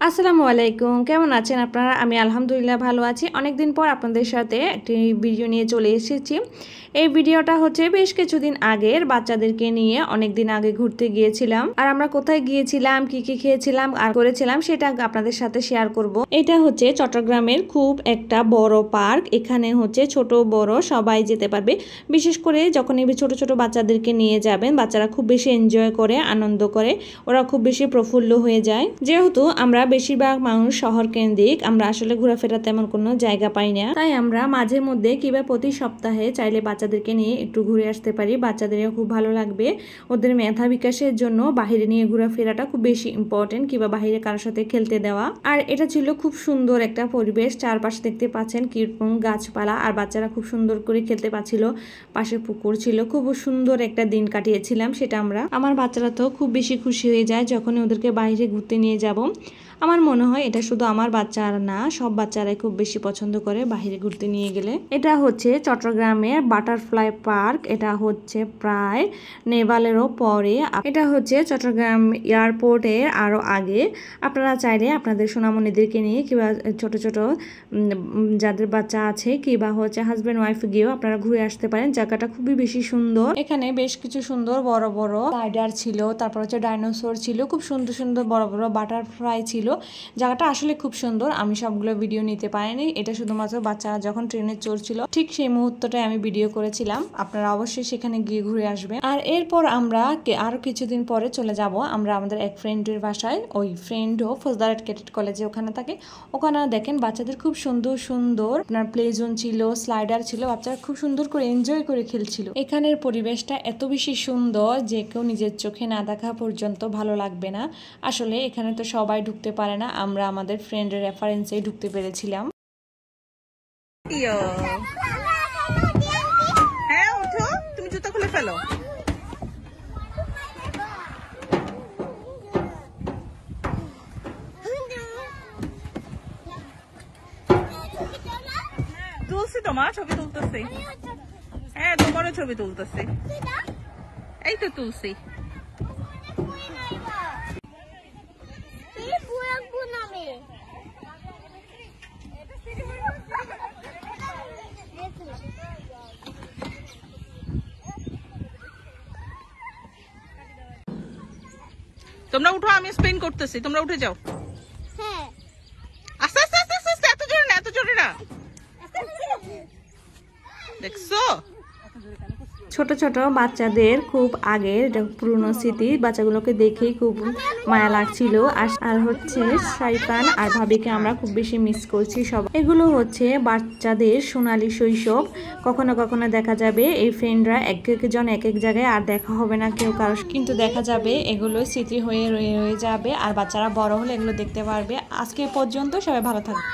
আসসালামু আলাইকুম, কেমন আছেন আপনারা? আমি আলহামদুলিল্লাহ ভালো আছি। অনেকদিন পর আপনাদের সাথে একটি ভিডিও নিয়ে চলে এসেছি। এই ভিডিওটা হচ্ছে বেশ কিছুদিন আগের, বাচ্চাদেরকে নিয়ে অনেকদিন আগে ঘুরতে গিয়েছিলাম। আর আমরা কোথায় গিয়েছিলাম, কি কি খেয়েছিলাম আর করেছিলাম সেটা আপনাদের সাথে শেয়ার করব। এটা হচ্ছে চট্টগ্রামের খুব একটা বড় পার্ক। এখানে হচ্ছে ছোট বড় সবাই যেতে পারবে। বিশেষ করে যখন এই ছোট ছোট বাচ্চাদেরকে নিয়ে যাবেন, বাচ্চারা খুব বেশি এনজয় করে, আনন্দ করে, ওরা খুব বেশি প্রফুল্ল হয়ে যায়। যেহেতু আমরা বেশিরভাগ মানুষ শহর কেন্দ্রিক, আমরা আসলে ঘোরাফেরা তেমন কোনো জায়গা পাই না, তাই আমরা মাঝে মধ্যে কিংবা প্রতি সপ্তাহে চাইলে বাচ্চাদেরকে নিয়ে একটু ঘুরে আসতে পারি। বাচ্চাদেরও খুব ভালো লাগবে। ওদের মেধা বিকাশের জন্য বাহিরে নিয়ে ঘোরাফেরাটা খুব বেশি ইম্পর্টেন্ট, কিংবা বাহিরে কারোর সাথে খেলতে দেওয়া। আর এটা ছিল খুব সুন্দর একটা পরিবেশ। চারপাশে দেখতে পাচ্ছেন কিরকম গাছপালা, আর বাচ্চারা খুব সুন্দর করে খেলতে পাচ্ছিল। পাশে পুকুর ছিল। খুব সুন্দর একটা দিন কাটিয়েছিলাম সেটা আমরা। আমার বাচ্চারা তো খুব বেশি খুশি হয়ে যায় যখন ওদেরকে বাইরে ঘুরতে নিয়ে যাব। আমার মনে হয় এটা শুধু আমার বাচ্চার না, সব বাচ্চারাই খুব বেশি পছন্দ করে বাইরে ঘুরতে নিয়ে গেলে। এটা হচ্ছে চট্টগ্রামের বাটারফ্লাই পার্ক। এটা হচ্ছে প্রায় নেভালেরও পরে। এটা হচ্ছে চট্টগ্রাম এয়ারপোর্টের আরো আগে। আপনারা চাইলে আপনাদের সোনামণিদেরকে নিয়ে কিংবা ছোট ছোট যাদের বাচ্চা আছে কিংবা হচ্ছে হাজব্যান্ড ওয়াইফ গিয়েও আপনারা ঘুরে আসতে পারেন। জায়গাটা খুবই বেশি সুন্দর। এখানে বেশ কিছু সুন্দর বড় বড় রাইডার ছিল, তারপর হচ্ছে ডাইনোসর ছিল, খুব সুন্দর সুন্দর বড় বড় বাটারফ্লাই ছিল। জায়গাটা আসলে খুব সুন্দর। আমি সবগুলো ভিডিও নিতে পারিনি, এটা শুধুমাত্র বাচ্চারা যখন ট্রেনে চড়ছিল ঠিক সেই মুহূর্তটাই আমি ভিডিও করেছিলাম। আপনারা অবশ্যই সেখানে গিয়ে ঘুরে আসবেন। আর এরপর আমরা আরো কিছুদিন পরে চলে যাব আমরা আমাদের এক ফ্রেন্ডের বাসায়। ওই ফ্রেন্ডও ফৌজদারহাট ক্যাডেট কলেজে ওখানে থাকে। ওখানে দেখেন বাচ্চাদের খুব সুন্দর সুন্দর আপনার প্লে জোন ছিল, স্লাইডার ছিল, বাচ্চারা খুব সুন্দর করে এনজয় করে খেলছিল। এখানের পরিবেশটা এত বেশি সুন্দর যে কেউ নিজের চোখে না দেখা পর্যন্ত ভালো লাগবে না। আসলে এখানে তো সবাই ঢুকতে পারে না, আমরা আমাদের ফ্রেন্ডের রেফারেন্সেই ঢুকতে পেরেছিলাম। হ্যাঁ ওঠো, তুমি জুতো খুলে ফেলো। তুলছি তোমার ছবি তুলতেছি। হ্যাঁ তোমারও ছবি তুলতেছি। এই তো তুলছি। তোমরা উঠো, আমি স্পিন করতেছি, তোমরা উঠে যাও। আস্তে আস্তে আস্তে আস্তে আস্তে, এত জোরে না, এত জোরে না। দেখছো ছোট ছোট বাচ্চাদের খুব আগের পুরনো স্মৃতি, বাচ্চাগুলোকে দেখেই খুব মায়া লাগছিল। আর হচ্ছে শাইফান আর ভাবিকে আমরা খুব বেশি মিস করছি সব। এগুলো হচ্ছে বাচ্চাদের সোনালী শৈশব। কখনো কখনো দেখা যাবে এই ফ্রেন্ডরা এক একজন এক এক জায়গায়, আর দেখা হবে না কেউ কারো, কিন্তু দেখা যাবে এগুলো স্মৃতি হয়ে রয়ে যাবে। আর বাচ্চারা বড় হলে এগুলো দেখতে পারবে। আজকে পর্যন্ত সবাই ভালো থাকবে।